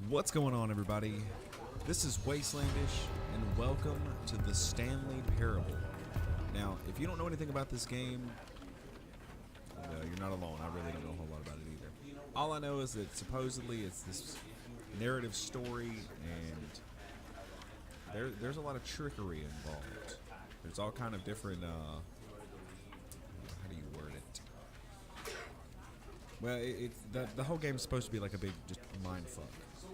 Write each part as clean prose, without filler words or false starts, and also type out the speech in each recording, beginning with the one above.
What's going on, everybody? This is Wastelandish, and welcome to the Stanley Parable. Now, if you don't know anything about this game, you're not alone. I really don't know a whole lot about it either. All I know is that supposedly it's this narrative story, and there's a lot of trickery involved. There's all kind of different, how do you word it? Well, the whole game's supposed to be like a big just mind fuck.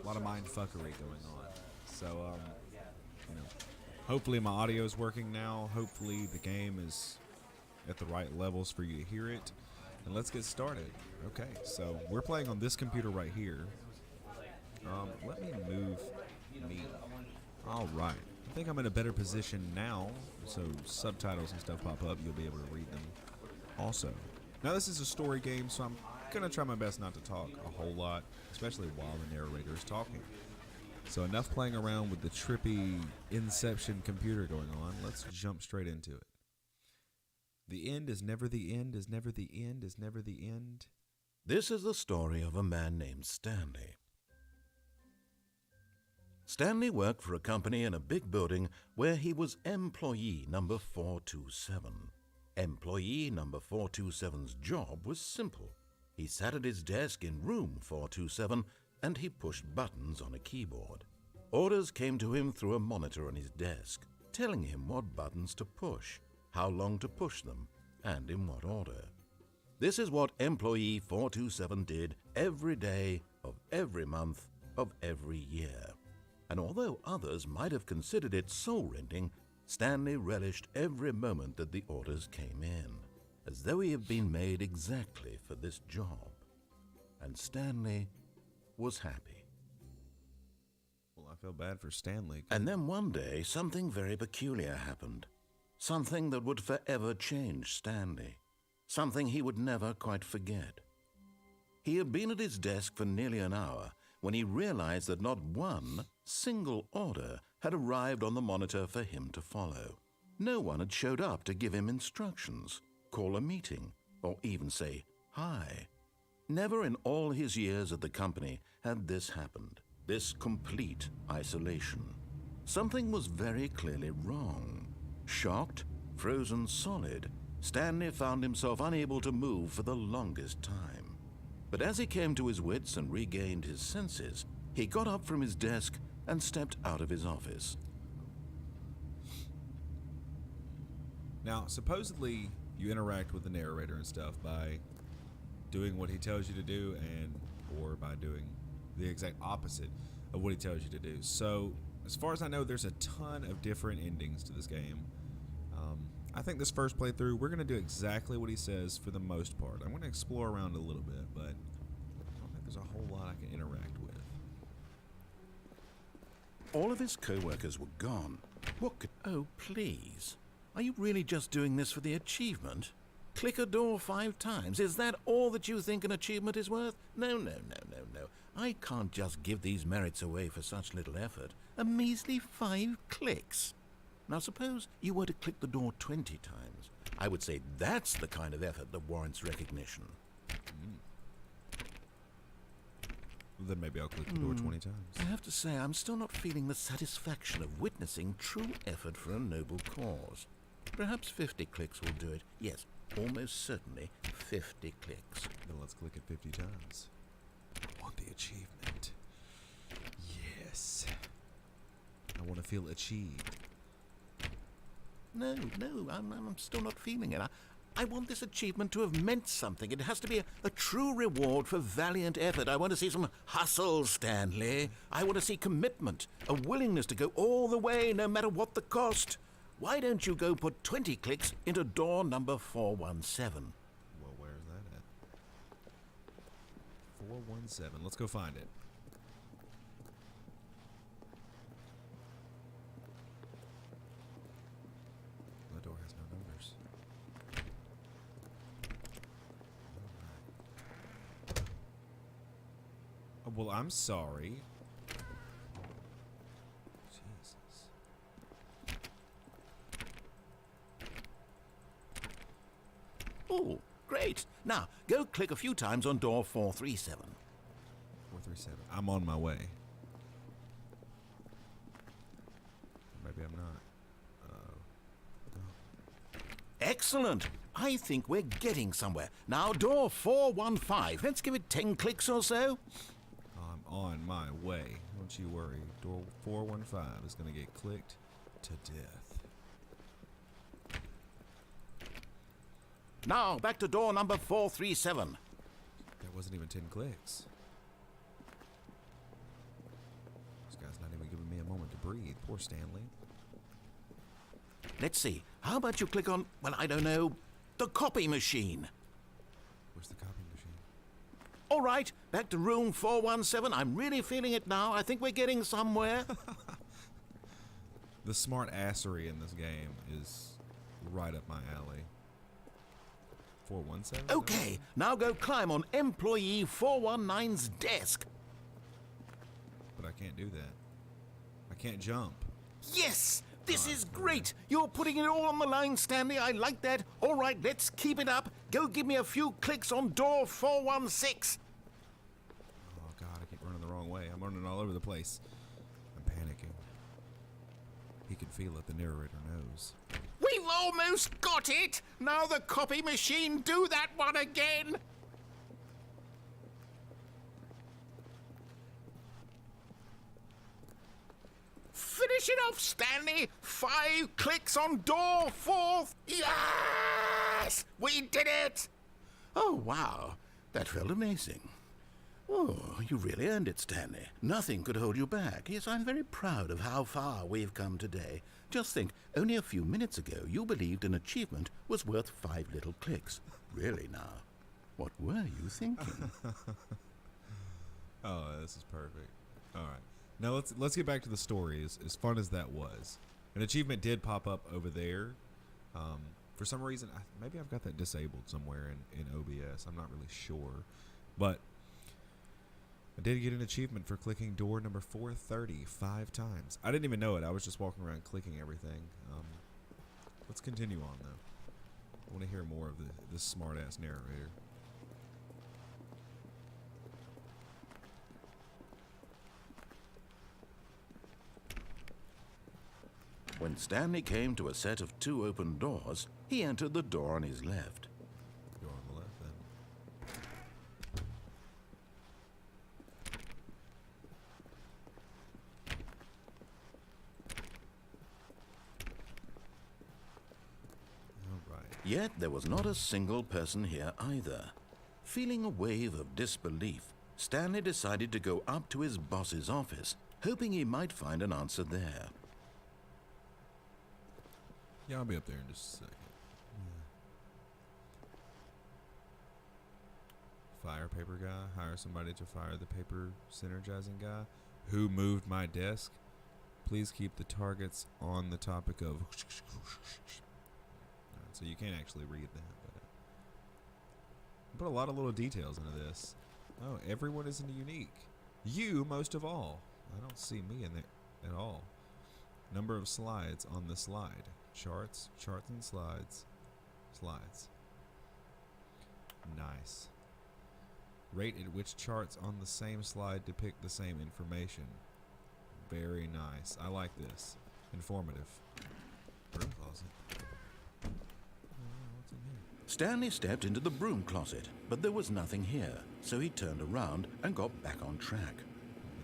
A lot of mind fuckery going on. So, hopefully my audio is working now. Hopefully the game is at the right levels for you to hear it. And let's get started. Okay, so we're playing on this computer right here. Let me move me. All right. I think I'm in a better position now. So subtitles and stuff pop up. You'll be able to read them also. Now this is a story game, so I'm gonna try my best not to talk a whole lot, especially while the narrator is talking. So enough playing around with the trippy Inception computer going on. Let's jump straight into it. The end is never the end, is never the end, is never the end. This is the story of a man named Stanley. Stanley worked for a company in a big building where he was employee number 427. Employee number 427's job was simple. He sat at his desk in room 427 and he pushed buttons on a keyboard. Orders came to him through a monitor on his desk, telling him what buttons to push, how long to push them, and in what order. This is what employee 427 did every day of every month of every year. And although others might have considered it soul-rending, Stanley relished every moment that the orders came in, as though he had been made exactly for this job. And Stanley was happy. Well, I feel bad for Stanley. And then one day, something very peculiar happened. Something that would forever change Stanley. Something he would never quite forget. He had been at his desk for nearly an hour when he realized that not one single order had arrived on the monitor for him to follow. No one had showed up to give him instructions, call a meeting, or even say hi. Never in all his years at the company had this happened, this complete isolation. Something was very clearly wrong. Shocked, frozen solid, Stanley found himself unable to move for the longest time. But as he came to his wits and regained his senses, he got up from his desk and stepped out of his office. Now, supposedly, you interact with the narrator and stuff by doing what he tells you to do or by doing the exact opposite of what he tells you to do. So, as far as I know, there's a ton of different endings to this game. I think this first playthrough, we're going to do exactly what he says for the most part. I'm going to explore around a little bit, but I don't think there's a whole lot I can interact with. All of his co-workers were gone. Oh, please. Are you really just doing this for the achievement? Click a door 5 times. Is that all that you think an achievement is worth? No. I can't just give these merits away for such little effort. A measly 5 clicks. Now suppose you were to click the door 20 times. I would say that's the kind of effort that warrants recognition. Then maybe I'll click the door 20 times. I have to say, I'm still not feeling the satisfaction of witnessing true effort for a noble cause. Perhaps 50 clicks will do it. Yes, almost certainly 50 clicks. Then let's click it 50 times. I want the achievement. Yes. I want to feel achieved. No, I'm still not feeling it. I want this achievement to have meant something. It has to be a true reward for valiant effort. I want to see some hustle, Stanley. I want to see commitment, a willingness to go all the way, no matter what the cost. Why don't you go put 20 clicks into door number 417? Well, where's that at? 417. Let's go find it. The door has no numbers. Oh, well, I'm sorry. Jesus. Oh, great. Now, go click a few times on door 437. 437. I'm on my way. I'm not. Excellent. I think we're getting somewhere. Now, door 415. Let's give it 10 clicks or so. I'm on my way. Don't you worry. Door 415 is going to get clicked to death. Now, back to door number 437. That wasn't even 10 clicks. This guy's not even giving me a moment to breathe. Poor Stanley. Let's see. How about you click on, well, I don't know, the copy machine? Where's the copy machine? All right, back to room 417. I'm really feeling it now. I think we're getting somewhere. The smart assery in this game is right up my alley. 417? Okay, now go climb on employee 419's desk. But I can't do that. I can't jump. Yes! This is great! You're putting it all on the line, Stanley. I like that. All right, let's keep it up. Go give me a few clicks on door 416. Oh, God, I keep running the wrong way. I'm running all over the place. I'm panicking. He can feel it, the narrator knows. We've almost got it! Now the copy machine, do that one again! Finish it off, Stanley! 5 clicks on door 4. Yes! We did it! Oh, wow. That felt amazing. Oh, you really earned it, Stanley. Nothing could hold you back. Yes, I'm very proud of how far we've come today. Just think, only a few minutes ago, you believed an achievement was worth 5 little clicks. Really now, what were you thinking? Oh, this is perfect. All right. Now let's get back to the story. As fun as that was, an achievement did pop up over there. For some reason, maybe I've got that disabled somewhere in OBS. I'm not really sure, but I did get an achievement for clicking door number 430 5 times. I didn't even know it. I was just walking around clicking everything. Let's continue on though. I want to hear more of this smart-ass narrator. When Stanley came to a set of 2 open doors, he entered the door on his left. Door on the left then. All right. Yet there was not a single person here either. Feeling a wave of disbelief, Stanley decided to go up to his boss's office, hoping he might find an answer there. Yeah, I'll be up there in just a second. Fire paper guy. Hire somebody to fire the paper synergizing guy. Who moved my desk? Please keep the targets on the topic of... Right, so you can't actually read that, but I put a lot of little details into this. Oh, everyone isn't unique. You most of all. I don't see me in there at all. Number of slides on the slide. Charts and slides. Nice. Rate at which charts on the same slide depict the same information. Very nice. I like this. Informative. Broom closet. What's in here? Stanley stepped into the broom closet, but there was nothing here, so he turned around and got back on track.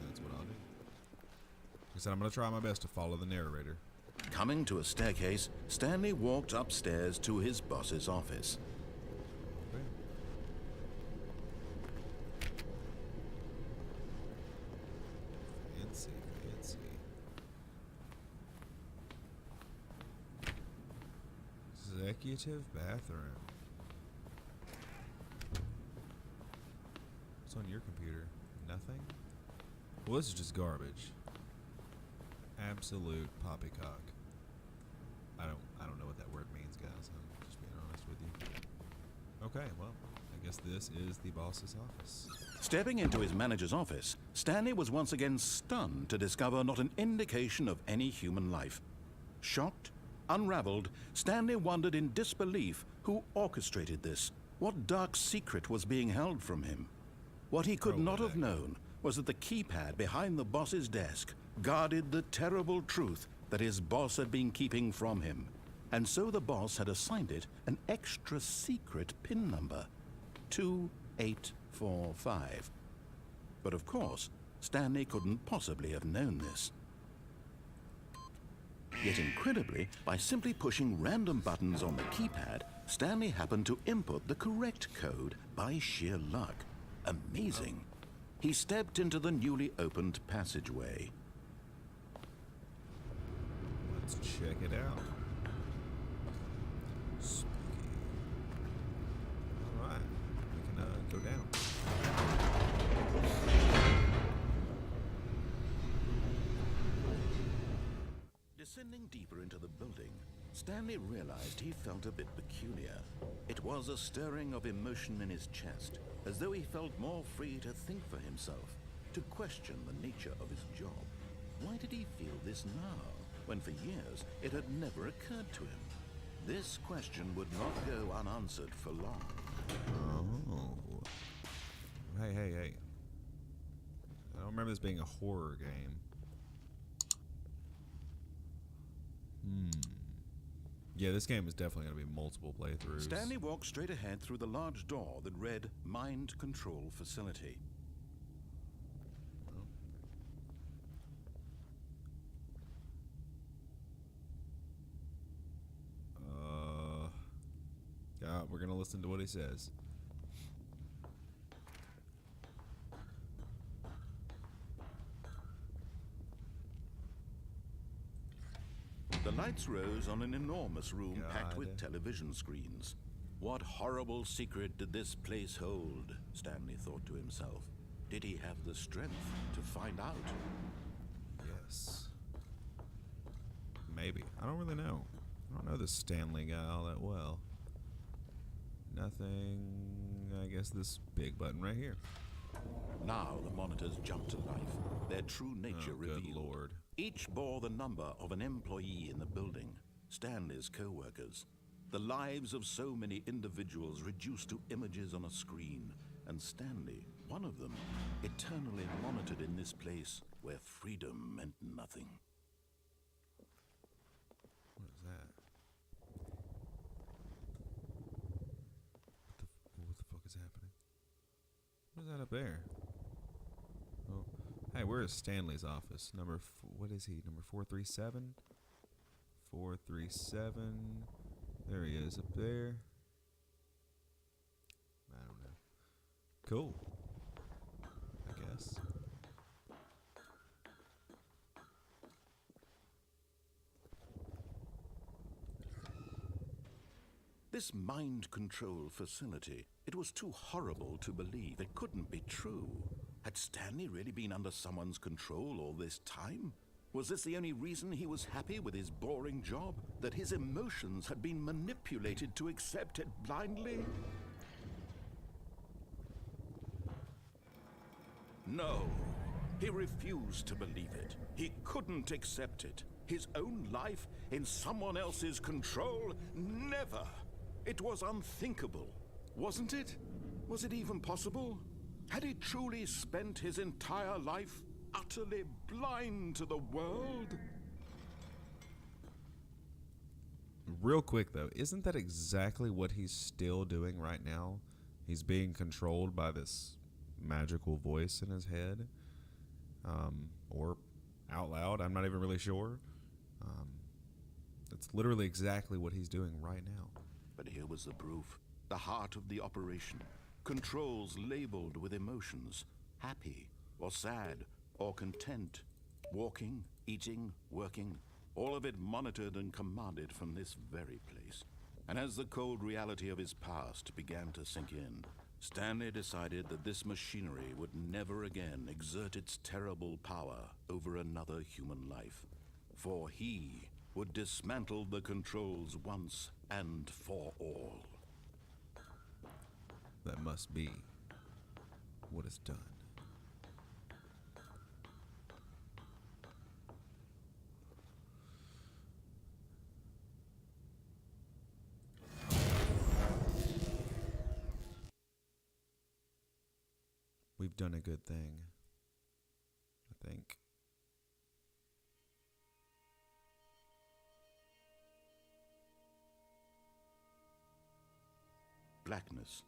That's what I'll do. Like I said, I'm going to try my best to follow the narrator. Coming to a staircase, Stanley walked upstairs to his boss's office. Okay. Fancy. Executive bathroom. What's on your computer? Nothing? Well, this is just garbage. Absolute poppycock. I don't know what that word means, guys. I'm just being honest with you. Okay, well, I guess this is the boss's office. Stepping into his manager's office, Stanley was once again stunned to discover not an indication of any human life. Shocked, unraveled, Stanley wondered in disbelief who orchestrated this. What dark secret was being held from him? What he could not have known was that the keypad behind the boss's desk guarded the terrible truth that his boss had been keeping from him, and so the boss had assigned it an extra secret PIN number, 2845. But of course, Stanley couldn't possibly have known this. Yet incredibly, by simply pushing random buttons on the keypad, Stanley happened to input the correct code by sheer luck. Amazing. He stepped into the newly opened passageway. Let's check it out. Spooky. All right, we can go down. Descending deeper into the building, Stanley realized he felt a bit peculiar. It was a stirring of emotion in his chest, as though he felt more free to think for himself, to question the nature of his job. Why did he feel this now, when for years it had never occurred to him? This question would not go unanswered for long. Oh. Hey. I don't remember this being a horror game. Yeah, this game is definitely going to be multiple playthroughs. Stanley walked straight ahead through the large door that read Mind Control Facility. Yeah, we're going to listen to what he says. The lights rose on an enormous room packed with television screens. What horrible secret did this place hold? Stanley thought to himself. Did he have the strength to find out? Yes. Maybe. I don't really know. I don't know this Stanley guy all that well. Nothing. I guess this big button right here. Now the monitors jumped to life, their true nature revealed. Good Lord. Each bore the number of an employee in the building, Stanley's co-workers. The lives of so many individuals reduced to images on a screen, and Stanley, one of them, eternally monitored in this place where freedom meant nothing. What is that? What the fuck is happening? What is that up there? Oh, hey, where is Stanley's office? What is he? Number 437? 437. There he is up there. I don't know. Cool. I guess. This mind control facility, it was too horrible to believe. It couldn't be true. Had Stanley really been under someone's control all this time? Was this the only reason he was happy with his boring job? That his emotions had been manipulated to accept it blindly? No, he refused to believe it. He couldn't accept it. His own life in someone else's control? Never! It was unthinkable, wasn't it? Was it even possible? Had he truly spent his entire life utterly blind to the world? Real quick though, isn't that exactly what he's still doing right now? He's being controlled by this magical voice in his head, or out loud. I'm not even really sure. That's literally exactly what he's doing right now. But here was the proof. The heart of the operation. Controls labeled with emotions. Happy, or sad, or content. Walking, eating, working. All of it monitored and commanded from this very place. And as the cold reality of his past began to sink in, Stanley decided that this machinery would never again exert its terrible power over another human life. For he would dismantle the controls once and for all. That must be what is done. We've done a good thing, I think. blackness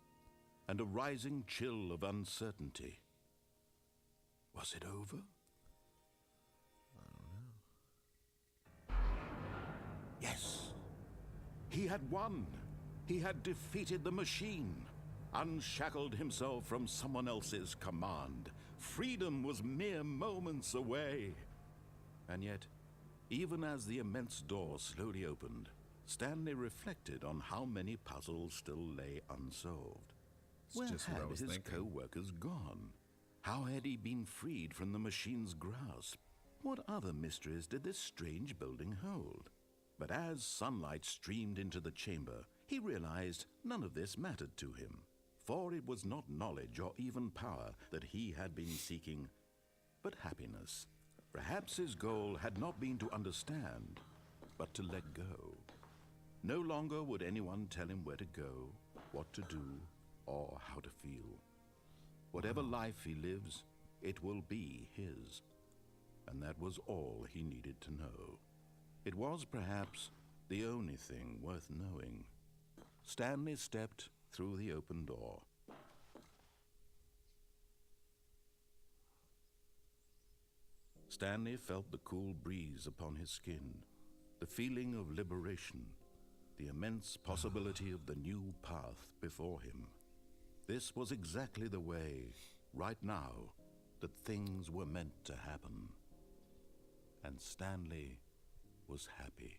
and a rising chill of uncertainty. Was it over? I don't know. Yes. He had won. He had defeated the machine, unshackled himself from someone else's command. Freedom was mere moments away. And yet, even as the immense door slowly opened, Stanley reflected on how many puzzles still lay unsolved. It's Where just what I had was his thinking. co-workers gone? How had he been freed from the machine's grasp? What other mysteries did this strange building hold? But as sunlight streamed into the chamber, he realized none of this mattered to him, for it was not knowledge or even power that he had been seeking, but happiness. Perhaps his goal had not been to understand, but to let go. No longer would anyone tell him where to go, what to do, or how to feel. Whatever life he lives, it will be his. And that was all he needed to know. It was perhaps the only thing worth knowing. Stanley stepped through the open door. Stanley felt the cool breeze upon his skin, the feeling of liberation, the immense possibility of the new path before him. This was exactly the way, right now, that things were meant to happen. And Stanley was happy.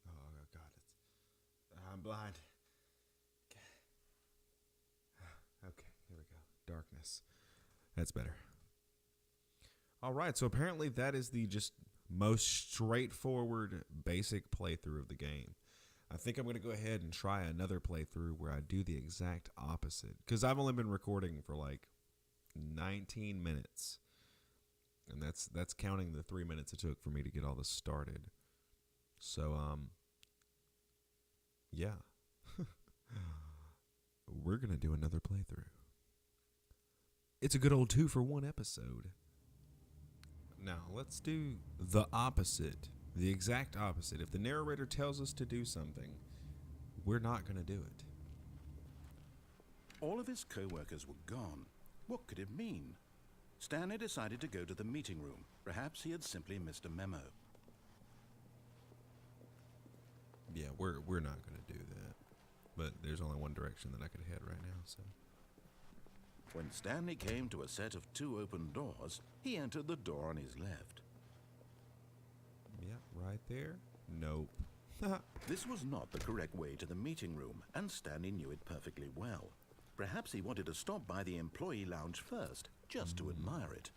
Oh, God. I'm blind. Okay, here we go. Darkness. That's better. All right, so apparently that is the just most straightforward, basic playthrough of the game. I think I'm going to go ahead and try another playthrough where I do the exact opposite. Because I've only been recording for like 19 minutes. And that's counting the 3 minutes it took for me to get all this started. So, yeah. We're going to do another playthrough. It's a good old 2-for-1 episode. Now, let's do the opposite. The exact opposite. If the narrator tells us to do something, we're not going to do it. All of his co-workers were gone. What could it mean? Stanley decided to go to the meeting room. Perhaps he had simply missed a memo. Yeah, we're not going to do that. But there's only one direction that I could head right now, so. When Stanley came to a set of 2 open doors, he entered the door on his left. Yep, right there. Nope. This was not the correct way to the meeting room, and Stanley knew it perfectly well. Perhaps he wanted to stop by the employee lounge first, just to admire it.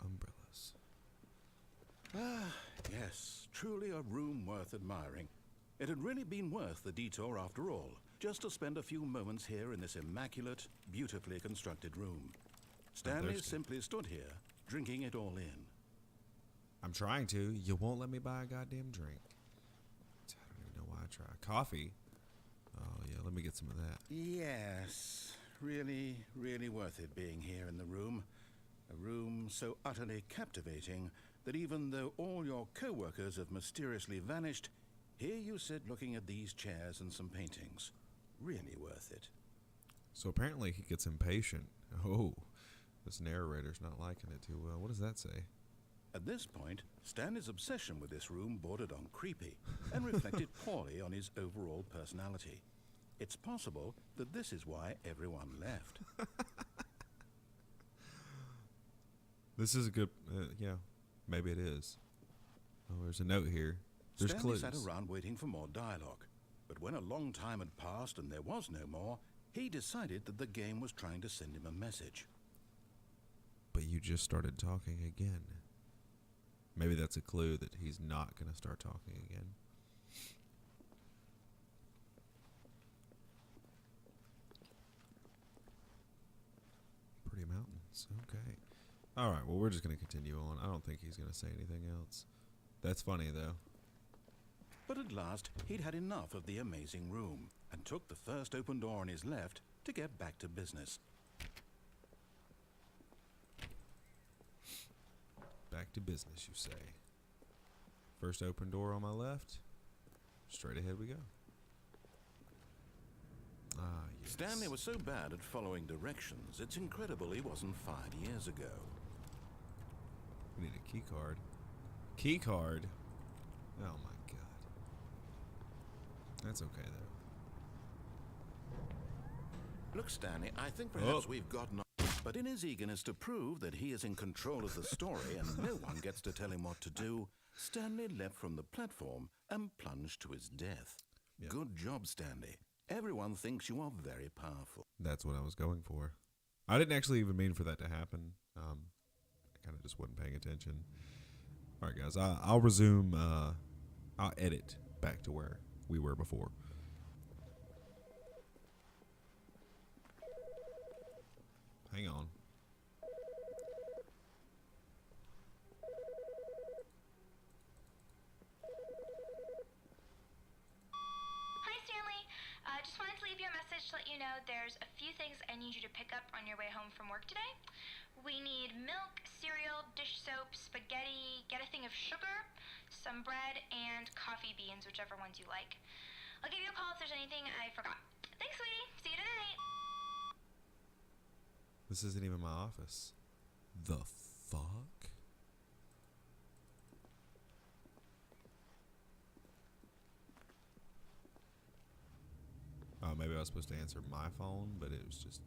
Umbrellas. Ah, yes, truly a room worth admiring. It had really been worth the detour after all, just to spend a few moments here in this immaculate, beautifully constructed room. Stanley simply stood here, drinking it all in. I'm trying to. You won't let me buy a goddamn drink. I don't even know why I try. Coffee? Oh, yeah, let me get some of that. Yes, really, really worth it being here in the room. A room so utterly captivating that even though all your co-workers have mysteriously vanished, here you sit looking at these chairs and some paintings. Really worth it. So apparently he gets impatient. Oh, this narrator's not liking it too well. What does that say? At this point, Stanley's obsession with this room bordered on creepy and reflected poorly on his overall personality. It's possible that this is why everyone left. This is a good, yeah, maybe it is. Oh, there's a note here. There's Stanley clues. sat around waiting for more dialogue. But when a long time had passed and there was no more, he decided that the game was trying to send him a message. But you just started talking again. Maybe that's a clue that he's not going to start talking again. Pretty mountains. Okay. All right, well, we're just going to continue on. I don't think he's going to say anything else. That's funny, though. But at last, he'd had enough of the amazing room and took the first open door on his left to get back to business. Back to business, you say. First open door on my left. Straight ahead we go. Ah, yes. Stanley was so bad at following directions, it's incredible he wasn't fired years ago. We need a key card. Key card? Oh my god. That's okay though. Look, Stanley, I think perhaps we've gotten... But in his eagerness to prove that he is in control of the story and no one gets to tell him what to do, Stanley leapt from the platform and plunged to his death. Yeah. Good job, Stanley. Everyone thinks you are very powerful. That's what I was going for. I didn't actually even mean for that to happen. I kind of just wasn't paying attention. All right, guys, I'll resume. I'll edit back to where we were before. Hang on. Hi, Stanley. Just wanted to leave you a message to let you know there's a few things I need you to pick up on your way home from work today. We need milk, cereal, dish soap, spaghetti, get a thing of sugar, some bread, and coffee beans, whichever ones you like. I'll give you a call if there's anything I forgot. Thanks, sweetie. See you tonight. This isn't even my office. The fuck? Oh, maybe I was supposed to answer my phone, but it was just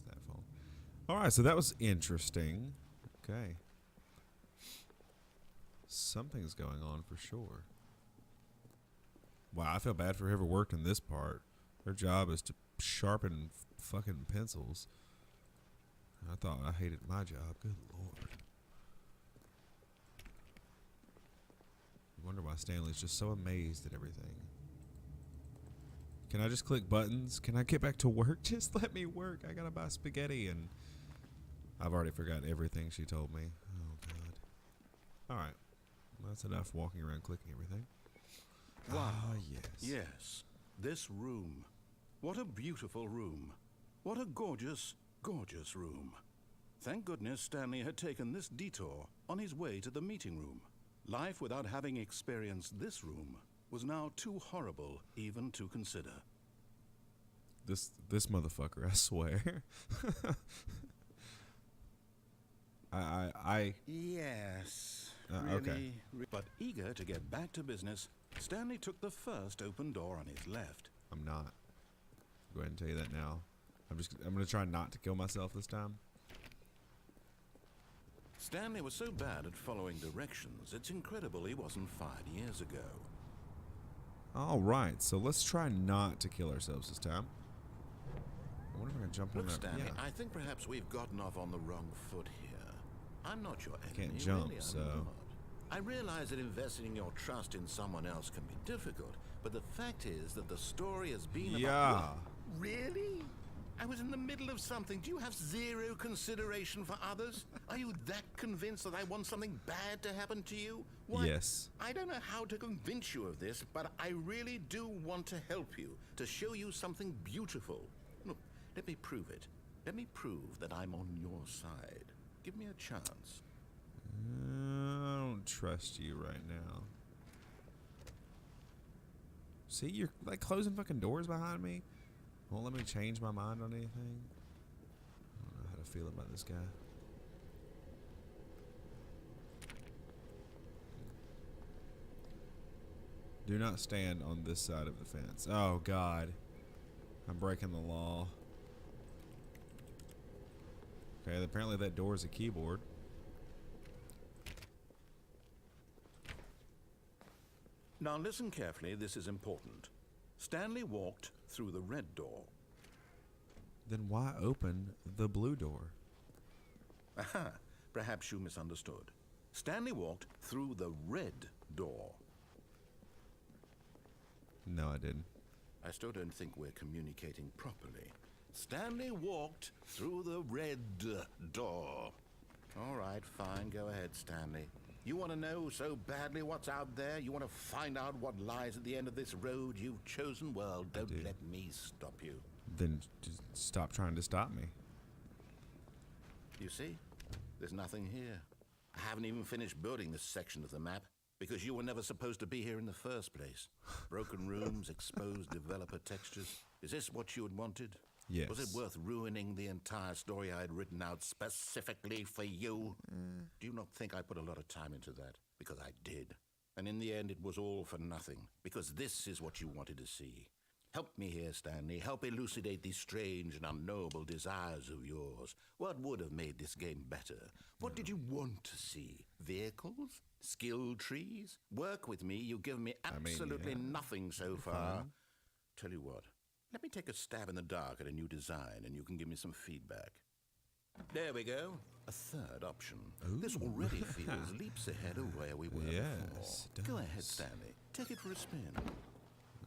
that phone. All right, so that was interesting. Okay. Something's going on for sure. Wow, I feel bad for whoever worked in this part. Their job is to sharpen fucking pencils. I thought I hated my job. Good lord. I wonder why Stanley's just so amazed at everything. Can I just click buttons? Can I get back to work? Just let me work. I gotta buy spaghetti and... I've already forgot everything she told me. Oh, God. Alright. That's enough walking around clicking everything. Wow. Ah, yes. Yes, this room. What a beautiful room. What a gorgeous, gorgeous room. Thank goodness Stanley had taken this detour on his way to the meeting room. Life without having experienced this room was now too horrible even to consider. This motherfucker, I swear. Yes, okay. But eager to get back to business, Stanley took the first open door on his left. I'm not. Go ahead and tell you that now. I'm gonna try not to kill myself this time. Stanley was so bad at following directions, it's incredible he wasn't fired years ago. All right, so let's try not to kill ourselves this time. I wonder if I can jump on Look, that. Stanley, Yeah. I think perhaps we've gotten off on the wrong foot here. I'm not your enemy. Can't jump, really, I'm so... not. I realize that investing your trust in someone else can be difficult, but the fact is that the story has been Yeah. about... Really? I was in the middle of something. Do you have zero consideration for others? Are you that convinced that I want something bad to happen to you? Why, Yes. I don't know how to convince you of this, but I really do want to help you, to show you something beautiful. Look, let me prove it. Let me prove that I'm on your side. Give me a chance. I don't trust you right now. See, you're like closing fucking doors behind me. Won't let me change my mind on anything. I don't know how to feel about this guy. Do not stand on this side of the fence. Oh, God. I'm breaking the law. Okay, apparently that door is a keyboard. Now listen carefully, this is important. Stanley walked through the red door. Then why open the blue door? Aha, perhaps you misunderstood. Stanley walked through the red door. No, I didn't. I still don't think we're communicating properly. Stanley walked through the red door. All right, fine, go ahead, Stanley. You want to know so badly what's out there? You want to find out what lies at the end of this road you've chosen? Well, don't let me stop you. Then just stop trying to stop me. You see? There's nothing here. I haven't even finished building this section of the map because you were never supposed to be here in the first place. Broken rooms, exposed developer textures. Is this what you had wanted? Yes. Was it worth ruining the entire story I had written out specifically for you? Do you not think I put a lot of time into that? Because I did. And in the end, it was all for nothing. Because this is what you wanted to see. Help me here, Stanley. Help elucidate these strange and unknowable desires of yours. What would have made this game better? What did you want to see? Vehicles? Skill trees? Work with me. You've given me absolutely nothing so far. Tell you what. Let me take a stab in the dark at a new design, and you can give me some feedback. There we go. A third option. Ooh. This already feels leaps ahead of where we were Yes, it before. Go does. ahead, Stanley. Take it for a spin.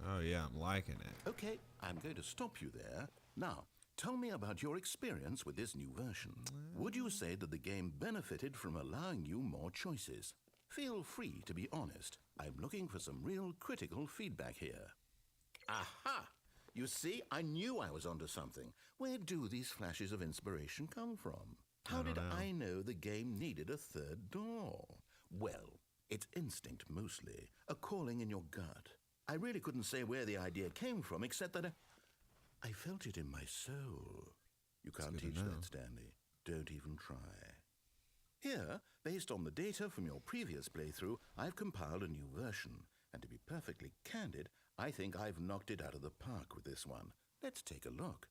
Oh, yeah, I'm liking it. Okay, I'm going to stop you there. Now, tell me about your experience with this new version. Would you say that the game benefited from allowing you more choices? Feel free to be honest. I'm looking for some real critical feedback here. Aha! You see, I knew I was onto something. Where do these flashes of inspiration come from? How did I know the game needed a third door? Well, it's instinct mostly, a calling in your gut. I really couldn't say where the idea came from, except that I felt it in my soul. You can't teach that, Stanley. Don't even try. Here, based on the data from your previous playthrough, I've compiled a new version. And to be perfectly candid, I think I've knocked it out of the park with this one. Let's take a look.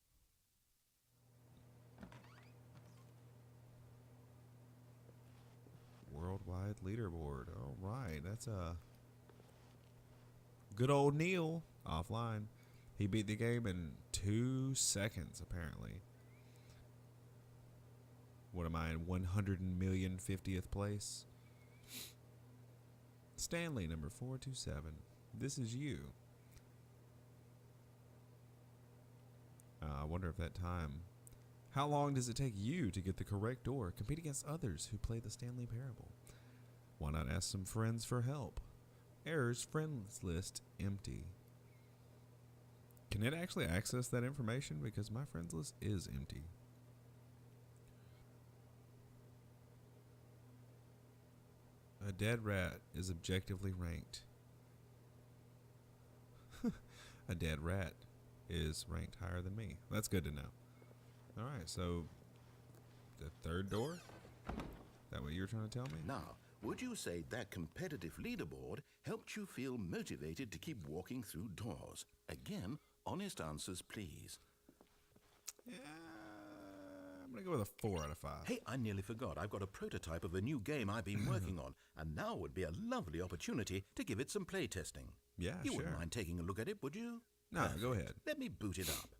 Worldwide leaderboard. All right, that's good old Neil offline. He beat the game in 2 seconds, apparently. What am I in 100,050th place? Stanley, number 427. This is you. I wonder if that time. How long does it take you to get the correct door? Compete against others who play the Stanley Parable. Why not ask some friends for help? Errors friends list empty. Can it actually access that information? Because my friends list is empty. A dead rat is objectively ranked. A dead rat is ranked higher than me. That's good to know. All right, so the third door? That what you're trying to tell me? Now, would you say that competitive leaderboard helped you feel motivated to keep walking through doors? Again, honest answers, please. Yeah, I'm going to go with a 4 out of 5. Hey, I nearly forgot. I've got a prototype of a new game I've been working on, and now would be a lovely opportunity to give it some play testing. Yeah, You sure. wouldn't mind taking a look at it, would you? No, go ahead. Let me boot it up.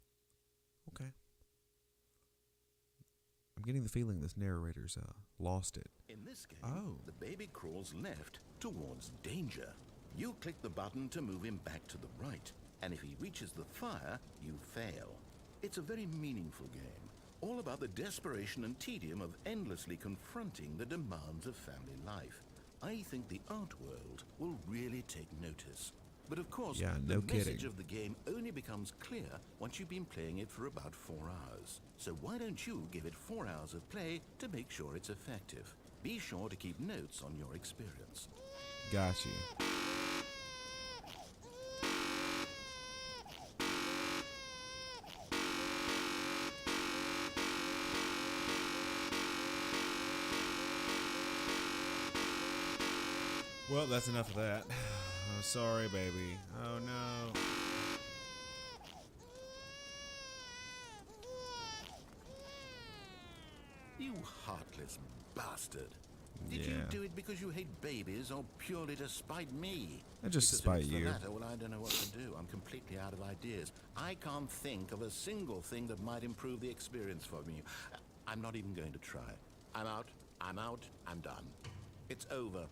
Okay. I'm getting the feeling this narrator's lost it. In this game, the baby crawls left towards danger. You click the button to move him back to the right, and if he reaches the fire, you fail. It's a very meaningful game, all about the desperation and tedium of endlessly confronting the demands of family life. I think the art world will really take notice. But of course, the message of the game only becomes clear once you've been playing it for about 4 hours. So why don't you give it 4 hours of play to make sure it's effective? Be sure to keep notes on your experience. Got you. Well, that's enough of that. Oh, sorry, baby. Oh, no. You heartless bastard. Did you do it because you hate babies or purely to spite me? Just to spite you. Well, I don't know what to do. I'm completely out of ideas. I can't think of a single thing that might improve the experience for me. I'm not even going to try. I'm out. I'm done. It's over.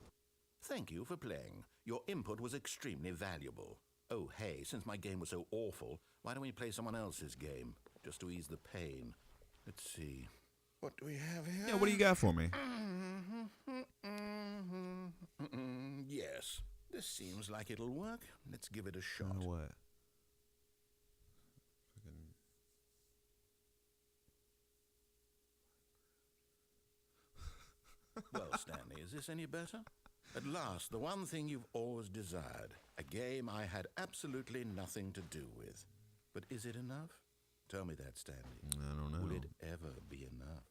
Thank you for playing. Your input was extremely valuable. Oh, hey, since my game was so awful, why don't we play someone else's game? Just to ease the pain. Let's see. What do we have here? Yeah, what do you got for me? Yes, this seems like it'll work. Let's give it a shot. What? Well, Stanley, is this any better? At last, the one thing you've always desired. A game I had absolutely nothing to do with. But is it enough? Tell me that, Stanley. I don't know. Will it ever be enough?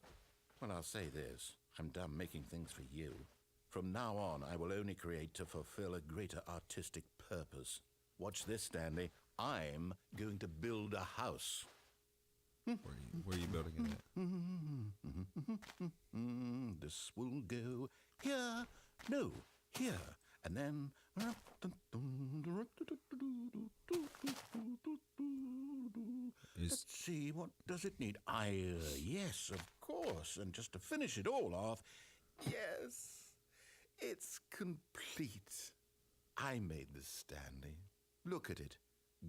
Well, I'll say this. I'm done making things for you. From now on, I will only create to fulfill a greater artistic purpose. Watch this, Stanley. I'm going to build a house. Where are you building it at? This will go here. No, here. And then... Let's see, what does it need? Yes, of course. And just to finish it all off, yes, it's complete. I made this, Stanley. Look at it.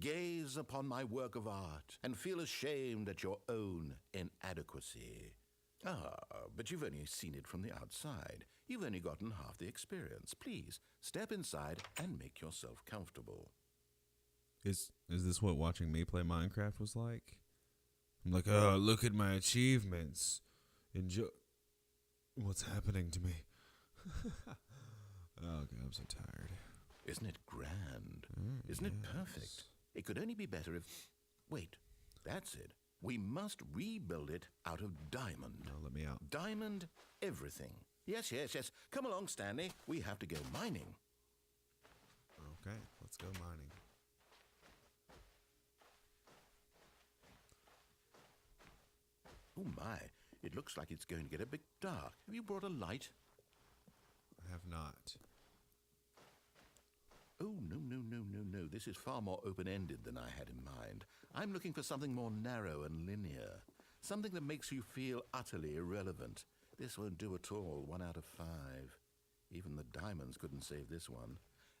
Gaze upon my work of art and feel ashamed at your own inadequacy. But you've only seen it from the outside. You've only gotten half the experience. Please, step inside and make yourself comfortable. Is this what watching me play Minecraft was like? I'm like, oh, look at my achievements. Enjoy. What's happening to me? Oh, God, I'm so tired. Isn't it grand? Isn't it perfect? It could only be better if... Wait, that's it. We must rebuild it out of diamond. No, let me out. Diamond everything. Yes. Come along, Stanley. We have to go mining. Okay, let's go mining. Oh, my. It looks like it's going to get a bit dark. Have you brought a light? I have not. Oh, no. This is far more open-ended than I had in mind. I'm looking for something more narrow and linear. Something that makes you feel utterly irrelevant. This won't do at all. 1 out of 5. Even the diamonds couldn't save this one.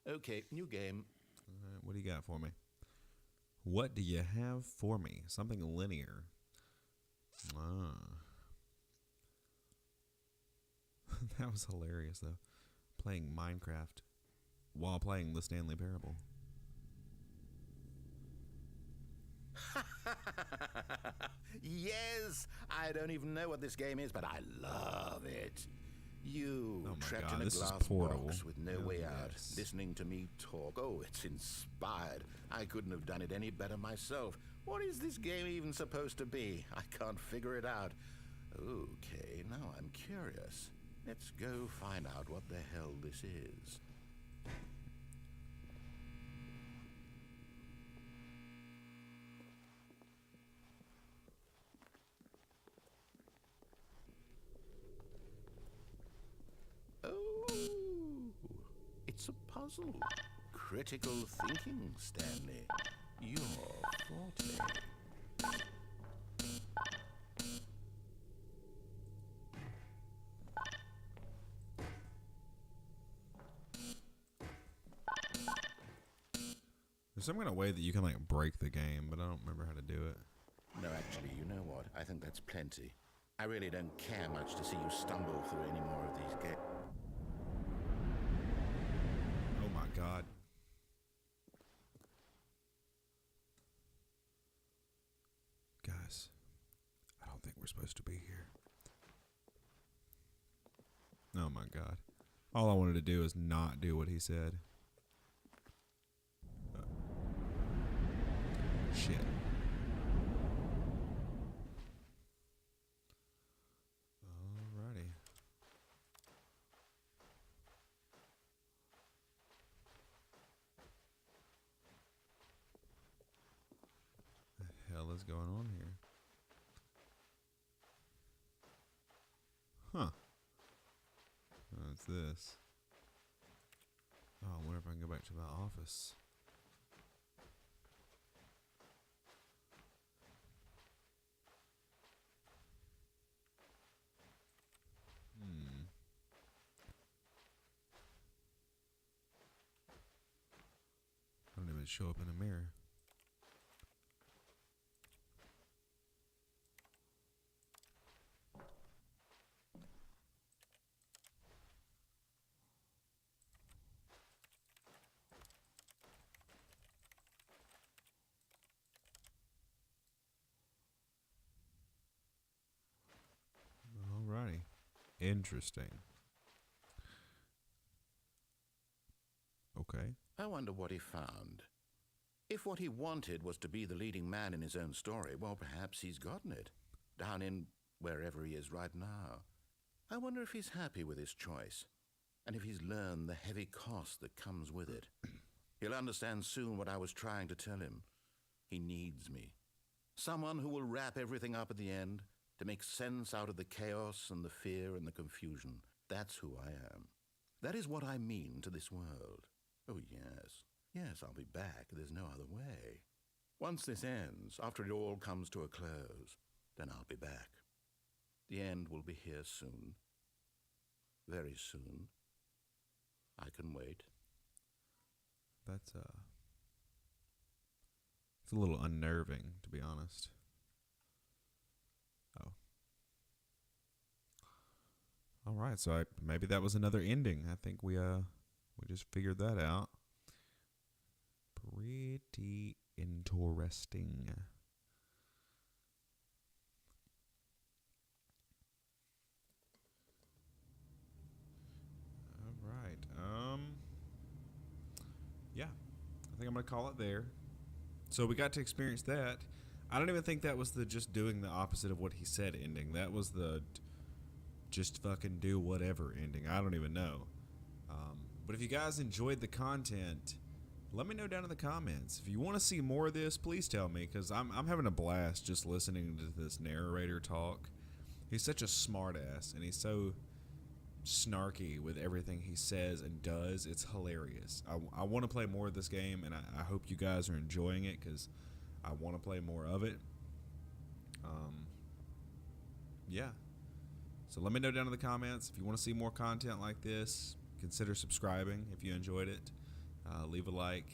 Okay, new game. What do you got for me? What do you have for me? Something linear. That was hilarious, though. Playing Minecraft while playing the Stanley Parable. Yes! I don't even know what this game is, but I love it. You, Oh my trapped God, in a this is glass Portal. box with no Oh, way out, yes. listening to me talk. Oh, it's inspired. I couldn't have done it any better myself. What is this game even supposed to be? I can't figure it out. Okay, now I'm curious. Let's go find out what the hell this is. Oh, it's a puzzle. Critical thinking, Stanley. Your forte. There's some kind of way that you can like break the game, but I don't remember how to do it. No, actually, you know what? I think that's plenty. I really don't care much to see you stumble through any more of these games. Oh my God. Guys, I don't think we're supposed to be here. Oh my God. All I wanted to do is not do what he said. Shit. Alrighty. The hell is going on here? Huh. What's this? Oh, I wonder if I can go back to my office. I don't even show up in a mirror. Alrighty. Interesting. Okay. I wonder what he found. If what he wanted was to be the leading man in his own story, well, perhaps he's gotten it, down in wherever he is right now. I wonder if he's happy with his choice, and if he's learned the heavy cost that comes with it. He'll understand soon what I was trying to tell him. He needs me. Someone who will wrap everything up at the end, to make sense out of the chaos and the fear and the confusion. That's who I am. That is what I mean to this world. Oh, yes. Yes, I'll be back. There's no other way. Once this ends, after it all comes to a close, then I'll be back. The end will be here soon. Very soon. I can wait. It's a little unnerving, to be honest. Oh. All right, so maybe that was another ending. I think we just figured that out. Pretty interesting. All right. Yeah. I think I'm going to call it there. So we got to experience that. I don't even think that was the just doing the opposite of what he said ending. That was the just fucking do whatever ending. I don't even know. But if you guys enjoyed the content, let me know down in the comments. If you want to see more of this, please tell me, because I'm having a blast just listening to this narrator talk. He's such a smart ass, and he's so snarky with everything he says and does. It's hilarious. I want to play more of this game, and I hope you guys are enjoying it, because I want to play more of it. Yeah. So let me know down in the comments if you want to see more content like this. Consider subscribing if you enjoyed it. Leave a like.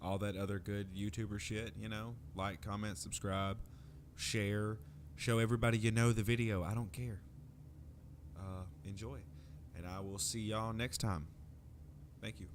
All that other good YouTuber shit, like, comment, subscribe, share, show everybody you know the video. I don't care. Enjoy. And I will see y'all next time. Thank you.